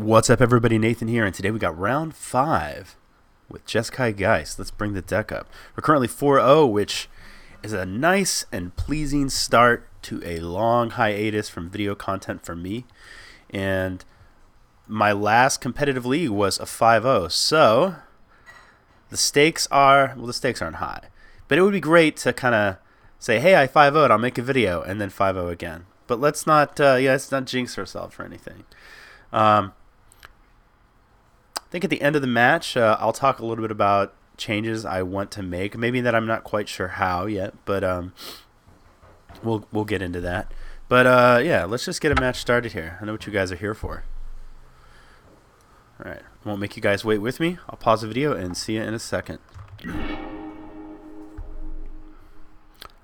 What's up, everybody? Nathan here, and today we got round 5 with Jeskai Geist. Let's bring the deck up. We're currently 4-0, which is a nice and pleasing start to a long hiatus from video content for me. And my last competitive league was a 5-0, so the stakes aren't high. But it would be great to kind of say, hey, I 5-0'd, I'll make a video, and then 5-0 again. But let's not jinx ourselves for anything. I think at the end of the match, I'll talk a little bit about changes I want to make. Maybe that I'm not quite sure how yet, but we'll get into that. But yeah, let's just get a match started here. I know what you guys are here for. All right, won't make you guys wait with me. I'll pause the video and see you in a second.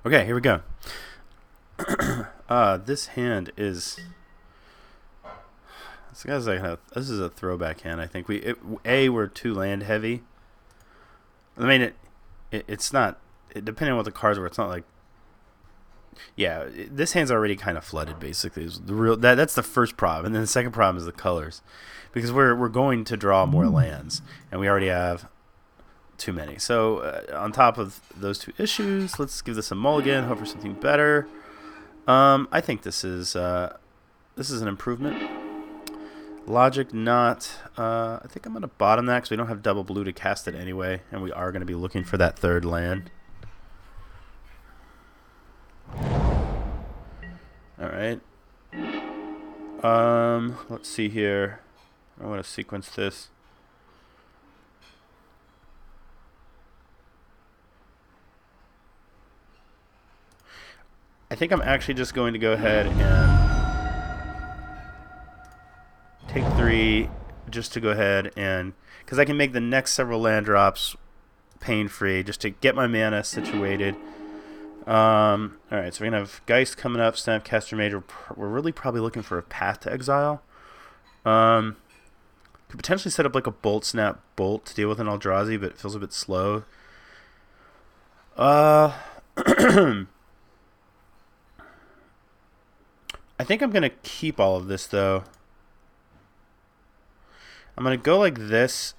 Okay, here we go. This hand is. This is a throwback hand. I think we're too land heavy. I mean, it's not. Depending on what the cards were, it's not like. Yeah, this hand's already kind of flooded. Basically, is the real that's the first problem, and then the second problem is the colors, because we're going to draw more lands, and we already have too many. So on top of those two issues, let's give this a mulligan. Hope for something better. I think this is an improvement. Logic not. I think I'm going to bottom that because we don't have double blue to cast it anyway, and we are going to be looking for that third land. Alright. Let's see here. I want to sequence this. I think I'm actually just going to go ahead and take 3 just to go ahead and, because I can make the next several land drops pain-free just to get my mana situated. Alright, so we're going to have Geist coming up, Snapcaster Mage. We're really probably looking for a Path to Exile. Could potentially set up like a Bolt Snap Bolt to deal with an Eldrazi, but it feels a bit slow. I think I'm going to keep all of this, though. I'm going to go like this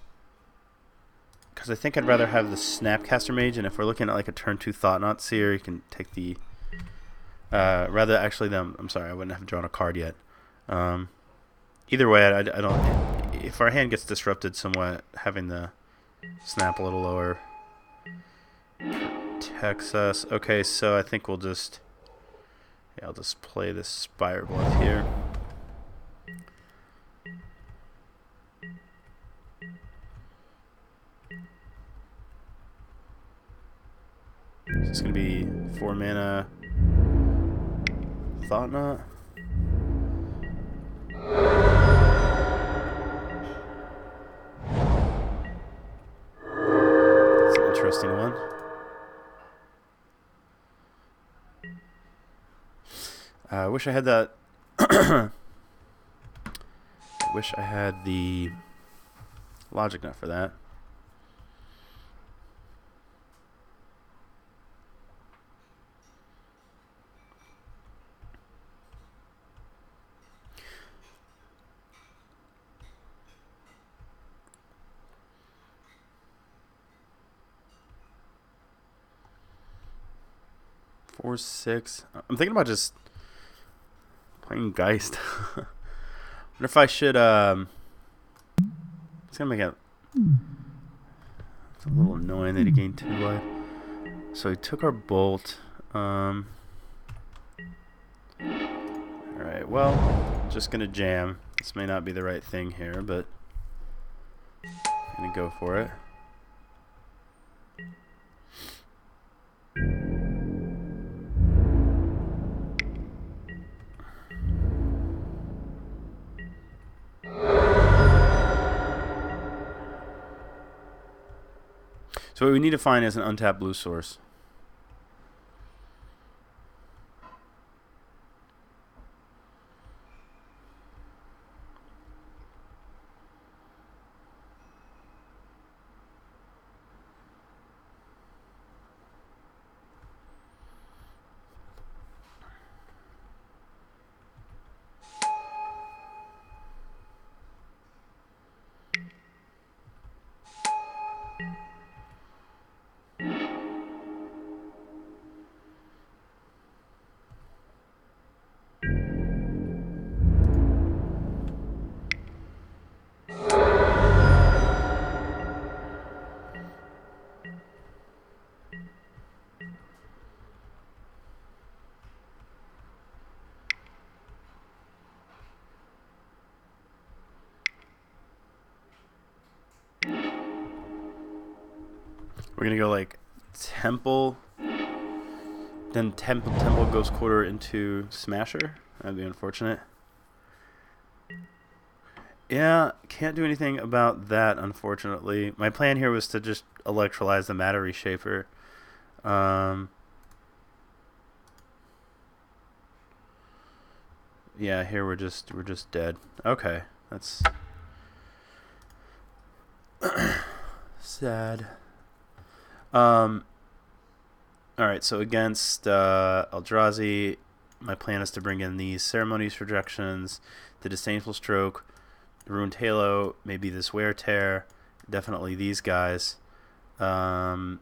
because I think I'd rather have the Snapcaster Mage, and if we're looking at like a turn 2 Thought-Knot Seer, you can take the I'm sorry, I wouldn't have drawn a card yet. Either way, I don't, if our hand gets disrupted somewhat, having the snap a little lower protects us. Okay, so I think we'll just, yeah, I'll just play this Spire Bluff here. So it's going to be 4 mana Thought-Knot. That's an interesting one. I wish I had that. I wish I had the Logic Nut for that. Four, 6. I'm thinking about just playing Geist. Wonder if I should. It's gonna make it. It's a little annoying that he gained 2 life. So he took our Bolt. All right. Well, just gonna jam. This may not be the right thing here, but I'm gonna go for it. So what we need to find is an untapped blue source. We're gonna go like Temple, then Temple goes quarter into Smasher. That'd be unfortunate. Yeah, can't do anything about that, unfortunately. My plan here was to just electrolyze the Matter Reshaper. Yeah, here we're just dead. Okay, that's sad. All right, so against Eldrazi, my plan is to bring in these Ceremonious Rejections, the Disdainful Stroke, Ruined Halo, maybe this Wear Tear, definitely these guys. I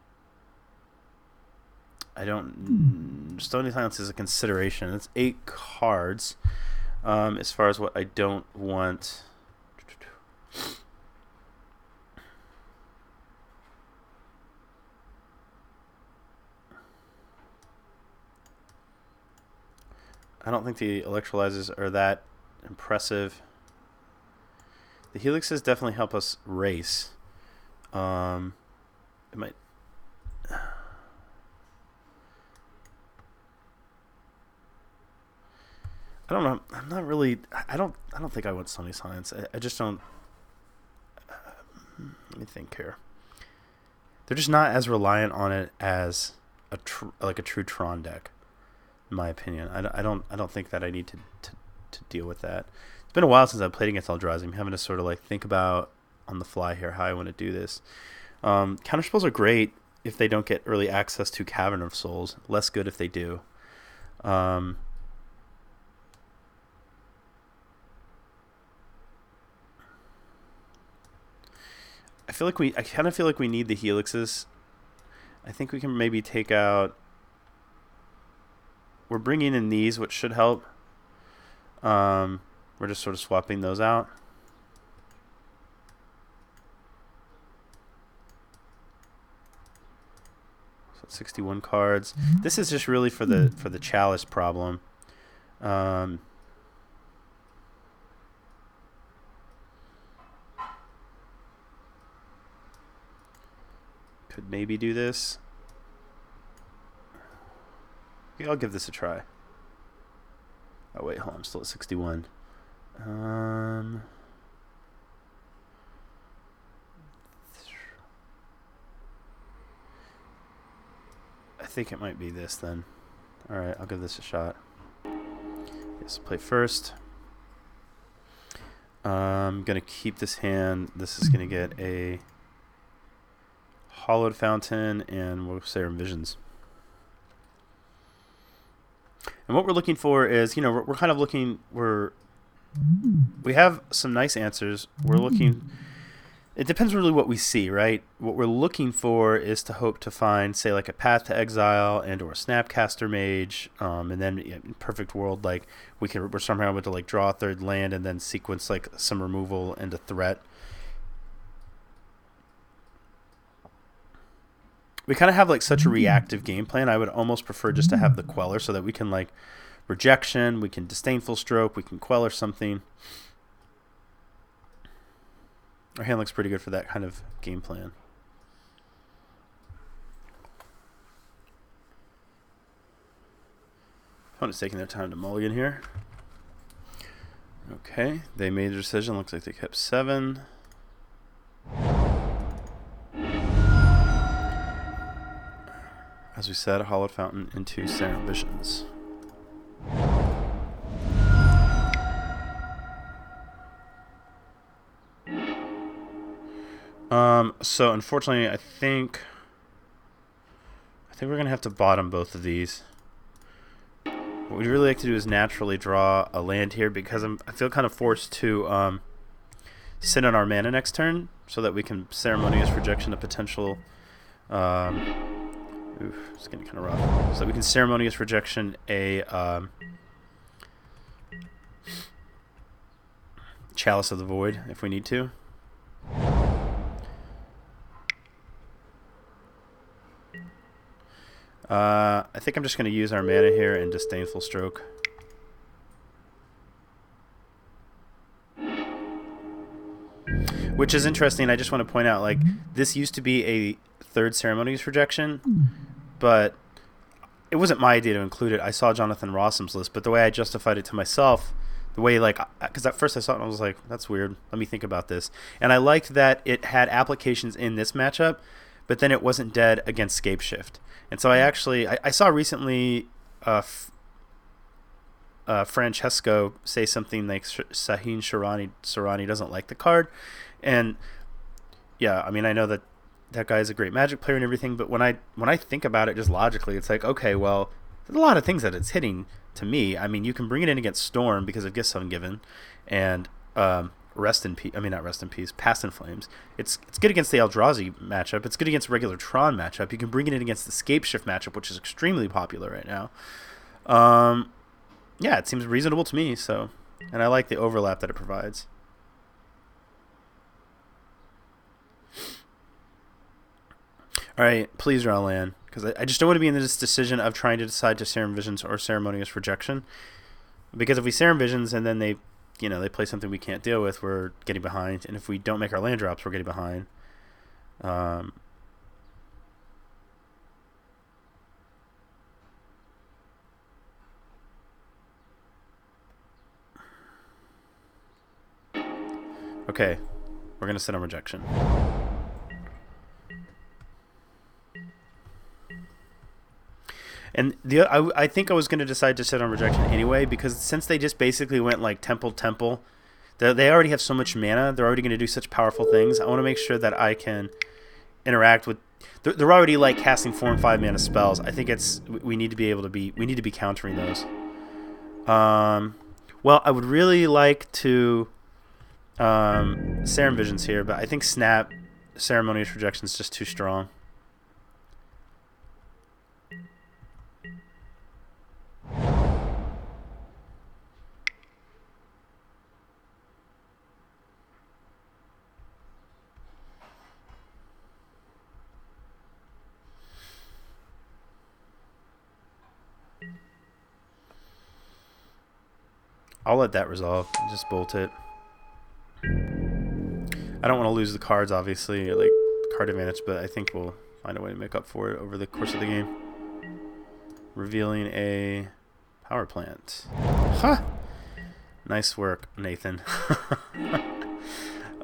don't... Stony Silence is a consideration. It's 8 cards. As far as what I don't want... I don't think the electrolyzers are that impressive. The helixes definitely help us race. It might. I don't know. I'm not really. I don't think I want Stony Silence. I just don't. Let me think here. They're just not as reliant on it as like a true Tron deck, in my opinion. I don't think that I need to deal with that. It's been a while since I've played against Eldrazi. I'm having to sort of like think about on the fly here how I want to do this. Counterspells are great if they don't get early access to Cavern of Souls. Less good if they do. I kind of feel like we need the helixes. I think we can maybe take out. We're bringing in these, which should help. We're just sort of swapping those out. So 61 cards. This is just really for the Chalice problem. Could maybe do this. Okay, I'll give this a try. Oh wait, hold on, I'm still at 61. I think it might be this then. Alright, I'll give this a shot. Yes, play first. I'm going to keep this hand. This is going to get a Hollowed Fountain and we'll say Visions. And what we're looking for is, you know, we're kind of looking, we have some nice answers. We're looking, it depends really what we see, right? What we're looking for is to hope to find, say, like a Path to Exile and or a Snapcaster Mage, and then in perfect world, like we're somehow able to like draw a third land and then sequence like some removal and a threat. We kind of have like such a reactive game plan. I would almost prefer just to have the Queller so that we can like Rejection, we can Disdainful Stroke, we can Queller something. Our hand looks pretty good for that kind of game plan. Opponent's taking their time to mulligan here. Okay, they made their decision. Looks like they kept 7. As we said, Hollowed Fountain into Serum Visions. So unfortunately, I think we're gonna have to bottom both of these. What we'd really like to do is naturally draw a land here because I feel kind of forced to sit on our mana next turn so that we can Ceremonious Rejection a potential. Oof, it's getting kind of rough. So we can Ceremonious Rejection a Chalice of the Void if we need to. I think I'm just going to use our mana here and Disdainful Stroke. Which is interesting. I just want to point out, like, this used to be a third Ceremonious Rejection, but it wasn't my idea to include it. I saw Jonathan Rossum's list, but the way I justified it to myself, the way, like, because at first I saw it and I was like, that's weird. Let me think about this. And I liked that it had applications in this matchup, but then it wasn't dead against Scapeshift. And so I saw recently Francesco say something like Sahin Sharani doesn't like the card. And yeah, I mean, I know that guy is a great Magic player and everything, but when I think about it just logically, it's like, okay, well, there's a lot of things that it's hitting to me. I mean, you can bring it in against Storm because of Gifts Ungiven, and Rest in Peace. I mean, not Rest in Peace. Past in Flames. It's good against the Eldrazi matchup. It's good against regular Tron matchup. You can bring it in against the Scapeshift matchup, which is extremely popular right now. Yeah, it seems reasonable to me. So, and I like the overlap that it provides. All right, please draw land, because I just don't want to be in this decision of trying to decide to Serum Visions or Ceremonious Rejection. Because if we Serum Visions and then they play something we can't deal with, we're getting behind. And if we don't make our land drops, we're getting behind. Okay, we're going to sit on Rejection. And I think I was going to decide to sit on Rejection anyway, because since they just basically went like Temple, they already have so much mana. They're already going to do such powerful things. I want to make sure that I can interact with. They're already like casting 4 and 5 mana spells. I think we need to be countering those. Well, I would really like to Serum Visions here, but I think Snap Ceremonious Rejection is just too strong. I'll let that resolve. Just bolt it. I don't want to lose the cards, obviously, like card advantage, but I think we'll find a way to make up for it over the course of the game. Revealing a power plant. Huh! Nice work, Nathan.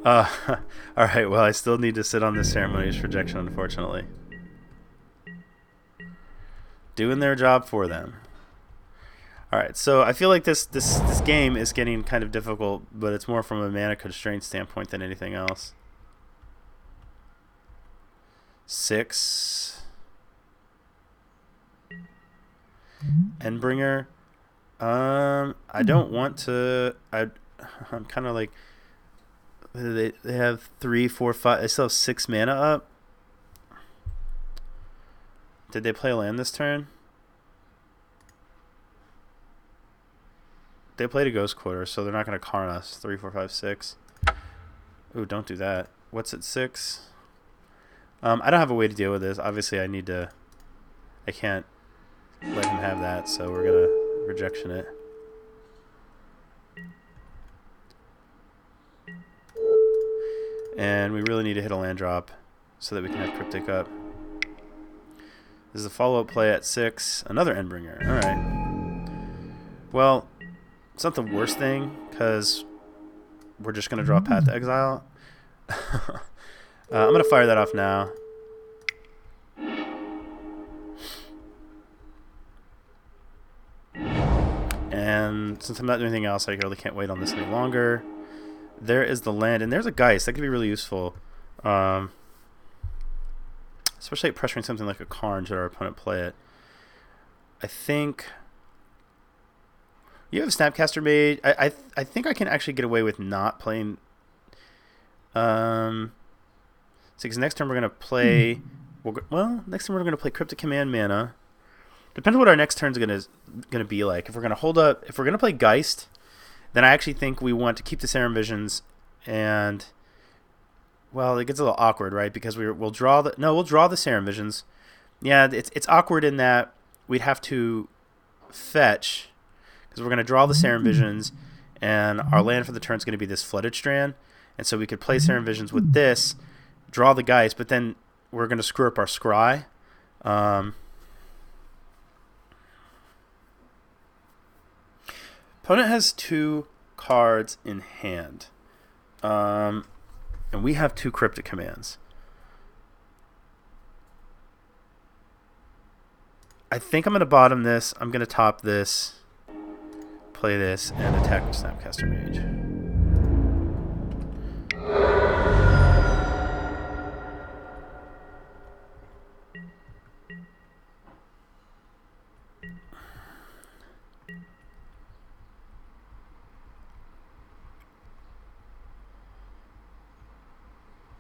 Alright, well, I still need to sit on this Ceremonious Rejection, unfortunately. Doing their job for them. Alright, so I feel like this game is getting kind of difficult, but it's more from a mana constraint standpoint than anything else. 6. Endbringer. I don't want to. I'm kind of like. They have 3, 4, 5. They still have 6 mana up. Did they play land this turn? They played a Ghost Quarter, so they're not going to Karn us. 3, 4, 5, 6. Ooh, don't do that. What's at 6? I don't have a way to deal with this. Obviously, I can't let him have that, so we're going to Rejection it. And we really need to hit a land drop so that we can have Cryptic up. This is a follow-up play at 6. Another Endbringer. Alright. Well, it's not the worst thing, because we're just going to draw Path to Exile. I'm going to fire that off now. And since I'm not doing anything else, I really can't wait on this any longer. There is the land, and there's a Geist. That could be really useful. Especially pressuring something like a Karn should our opponent play it. I think... You have Snapcaster Mage. I think I can actually get away with not playing. So because next turn we're gonna play. Next turn we're gonna play Cryptic Command mana. Depends on what our next turn's gonna be like. If we're gonna hold up, if we're gonna play Geist, then I actually think we want to keep the Serum Visions, and well, it gets a little awkward, right? Because we'll draw the Serum Visions. Yeah, it's awkward in that we'd have to fetch. Because we're going to draw the Serum Visions, and our land for the turn is going to be this Flooded Strand. And so we could play Serum Visions with this, draw the Geist, but then we're going to screw up our scry. Opponent has 2 cards in hand. And we have 2 cryptic commands. I think I'm going to bottom this. I'm going to top this, play this, and attack with Snapcaster Mage.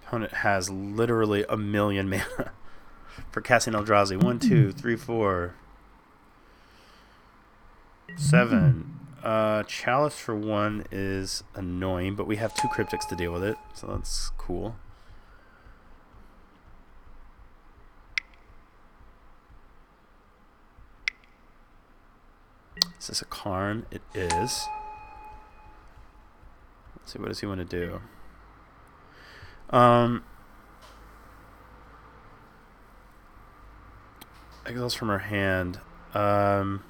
Opponent has literally a million mana for casting Eldrazi. 1, 2, 3, 4, 7. Chalice for 1 is annoying, but we have 2 cryptics to deal with it, so that's cool. Is this a Karn? It is. Let's see, what does he want to do? Exiles from her hand. Actually,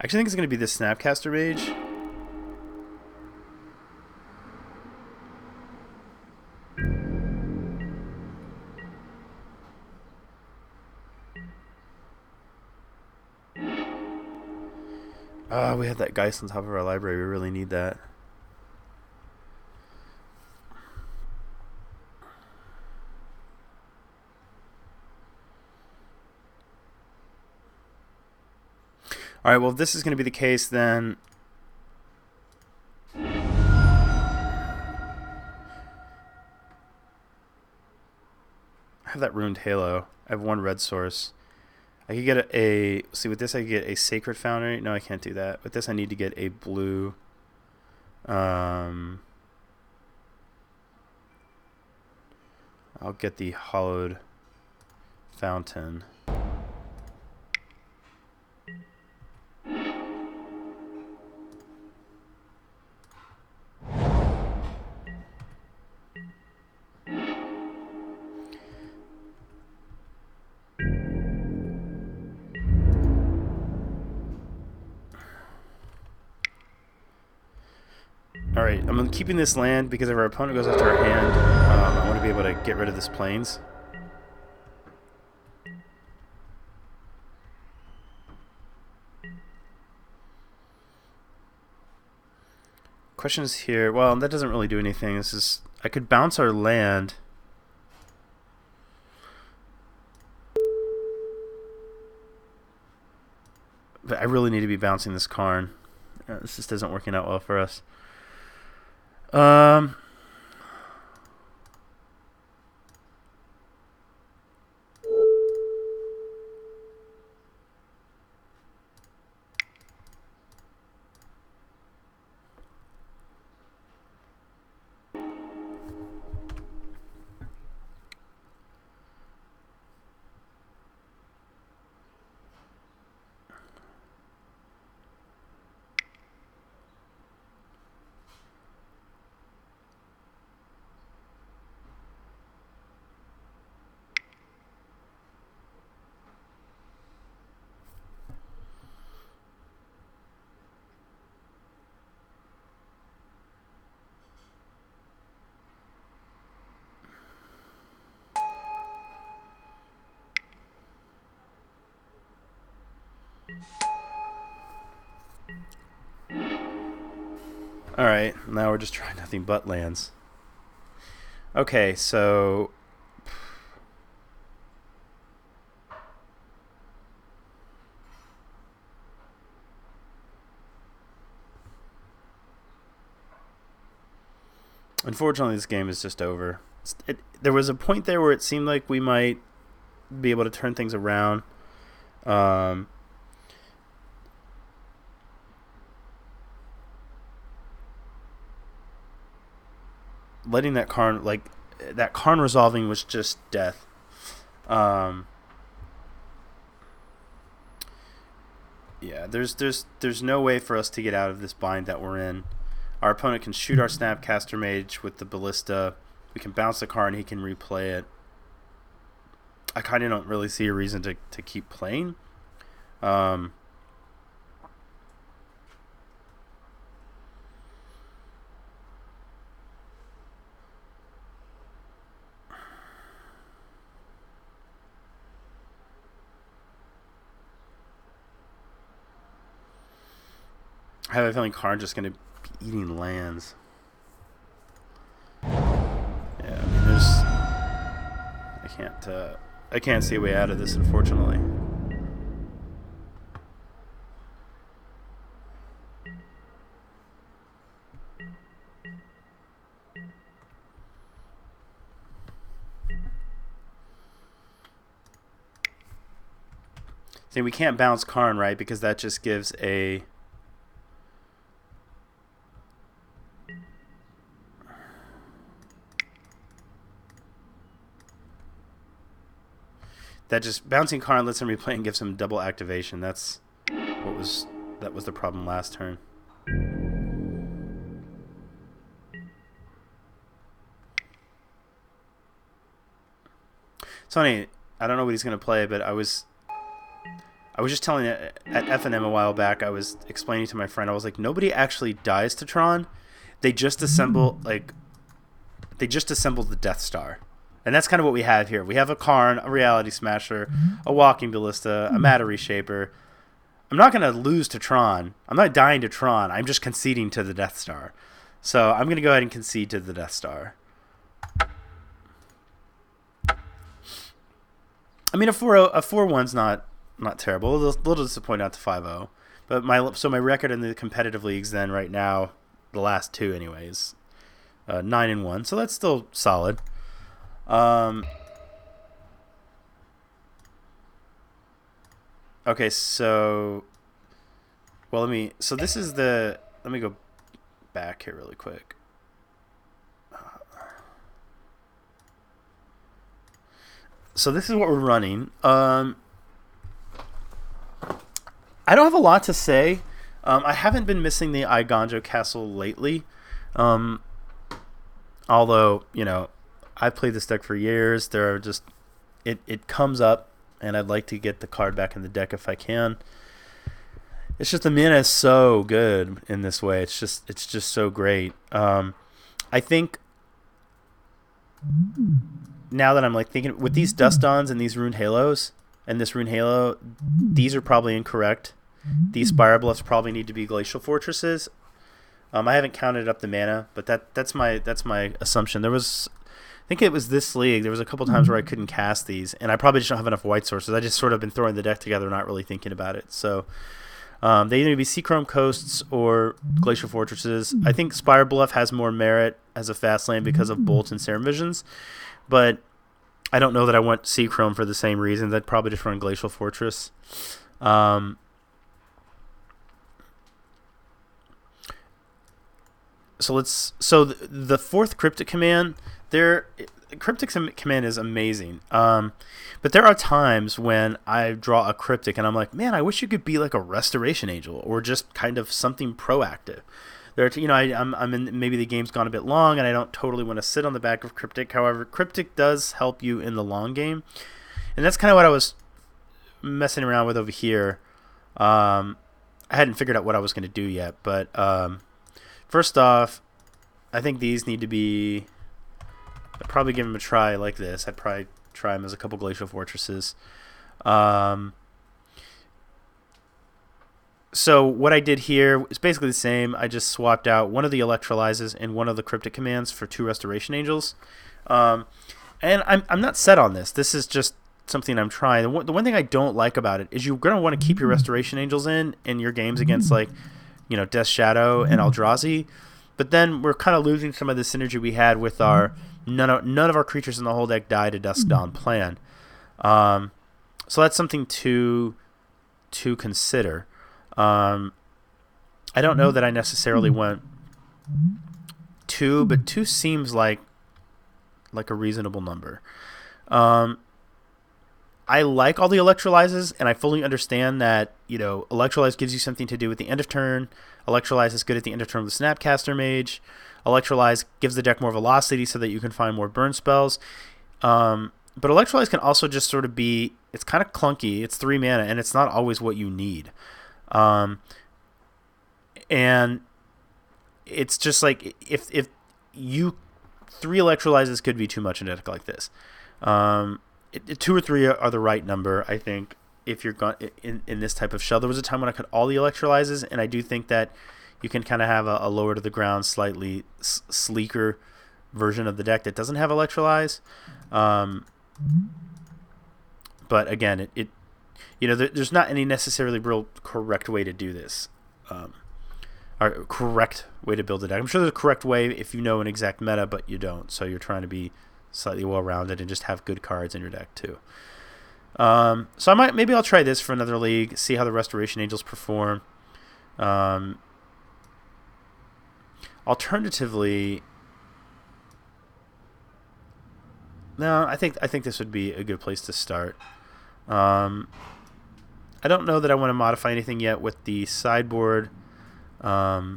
I think it's going to be this Snapcaster Mage. We had that Geist on top of our library. We really need that. All right, well, if this is going to be the case, then I have that Ruined Halo. I have 1 red source. I could get see, with this I could get a Sacred Foundry. No, I can't do that. With this I need to get a blue. I'll get the Hollowed Fountain. Alright, I'm keeping this land because if our opponent goes after our hand, I want to be able to get rid of this plains. Question is here, well, that doesn't really do anything. This is, I could bounce our land. But I really need to be bouncing this Karn. This just isn't working out well for us. Alright, now we're just trying nothing but lands. Okay, so unfortunately this game is just over. There was a point there where it seemed like we might be able to turn things around. Letting that Karn, like, that Karn resolving was just death. Yeah, there's no way for us to get out of this bind that we're in. Our opponent can shoot our Snapcaster Mage with the Ballista. We can bounce the card and he can replay it. I kind of don't really see a reason to keep playing. I have a feeling Karn's just going to be eating lands. Yeah, I mean, I can't see a way out of this, unfortunately. See, we can't bounce Karn, right? Because that just gives a... That just bouncing Karn lets him replay and gives him double activation. That was the problem last turn. Sonny, I don't know what he's gonna play, but I was just telling it at FNM a while back. I was explaining to my friend. I was like, nobody actually dies to Tron. They just assemble the Death Star. And that's kind of what we have here. We have a Karn, a Reality Smasher, a Walking Ballista, a Matter Reshaper. I'm not going to lose to Tron. I'm not dying to Tron. I'm just conceding to the Death Star. So I'm going to go ahead and concede to the Death Star. I mean, a 4-1's not terrible. A little disappointing out to 5-0. But my record in the competitive leagues then right now, the last two anyways, 9-1. So that's still solid. Okay, so let me go back here really quick. So this is what we're running. I don't have a lot to say. I haven't been missing the Iganjo Castle lately. Although, I've played this deck for years. There are just it comes up, and I'd like to get the card back in the deck if I can. It's just the mana is so good in this way. It's just so great. I think now that I'm thinking with these Dust Dawns and these Rune Halos and this Rune Halo, these are probably incorrect. These Spire Bluffs probably need to be Glacial Fortresses. I haven't counted up the mana, but that's my assumption. I think it was this league. There was a couple times where I couldn't cast these, and I probably just don't have enough white sources. I just sort of been throwing the deck together, not really thinking about it. So they either need to be Seachrome Coasts or Glacial Fortresses. I think Spire Bluff has more merit as a fast lane because of Bolt and Serum Visions, but I don't know that I want Seachrome for the same reasons. I'd probably just run Glacial Fortress. So the fourth Cryptic Command, Cryptic Command is amazing. But there are times when I draw a Cryptic and I'm like, man, I wish you could be like a Restoration Angel or just kind of something proactive. I'm in, maybe the game's gone a bit long and I don't totally want to sit on the back of Cryptic. However, Cryptic does help you in the long game, and that's kind of what I was messing around with over here. I hadn't figured out what I was going to do yet, but first off, I think these need to be... I'd probably give them a try like this. I'd probably try them as a couple Glacial Fortresses. So what I did here is basically the same. I just swapped out one of the Electrolyzes and one of the Cryptic Commands for 2 Restoration Angels. And I'm not set on this. This is just something I'm trying. The one thing I don't like about it is you're going to want to keep your Restoration Angels in your games against Death Shadow and Eldrazi. But then we're kind of losing some of the synergy we had with our none of our creatures in the whole deck die to Dusk Dawn plan. So that's something to consider. I don't know that I necessarily want 2, but 2 seems like a reasonable number. I like all the electrolyzes, and I fully understand that, you know, electrolyze gives you something to do at the end of turn. Electrolyze is good at the end of turn with the Snapcaster Mage. Electrolyze gives the deck more velocity so that you can find more burn spells. But Electrolyze can also just sort of be, it's kind of clunky. It's 3 mana, and it's not always what you need. And it's just like, if you, 3 Electrolyzes could be too much in a deck like this. 2 or 3 are the right number, I think, if you're in this type of shell. There was a time when I cut all the Electrolyzes, and I do think that you can kind of have a lower to the ground, slightly sleeker version of the deck that doesn't have Electrolyze. But again, it you know, there's not any necessarily real correct way to do this, or correct way to build a deck. I'm sure there's a correct way if you know an exact meta, but you don't. So you're trying to be slightly well-rounded and just have good cards in your deck too. So maybe I'll try this for another league, see how the Restoration Angels perform. Alternatively, no, I think this would be a good place to start. I don't know that I want to modify anything yet with the sideboard. I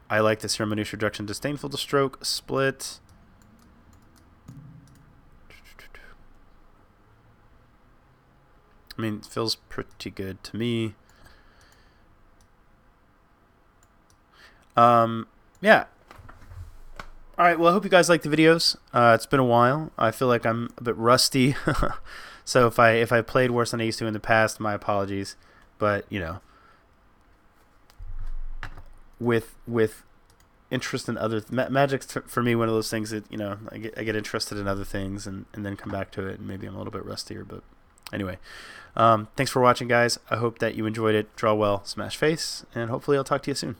like the Ceremonious Reduction, Disdainful to Stroke, Split. I mean, it feels pretty good to me. Yeah. All right, well, I hope you guys like the videos. It's been a while. I feel like I'm a bit rusty. So if I played worse than I used to in the past, my apologies. But, you know, with interest in other Magic's for me one of those things that, you know, I get interested in other things and then come back to it, and maybe I'm a little bit rustier, but anyway, thanks for watching, guys. I hope that you enjoyed it. Draw well, smash face, and hopefully I'll talk to you soon.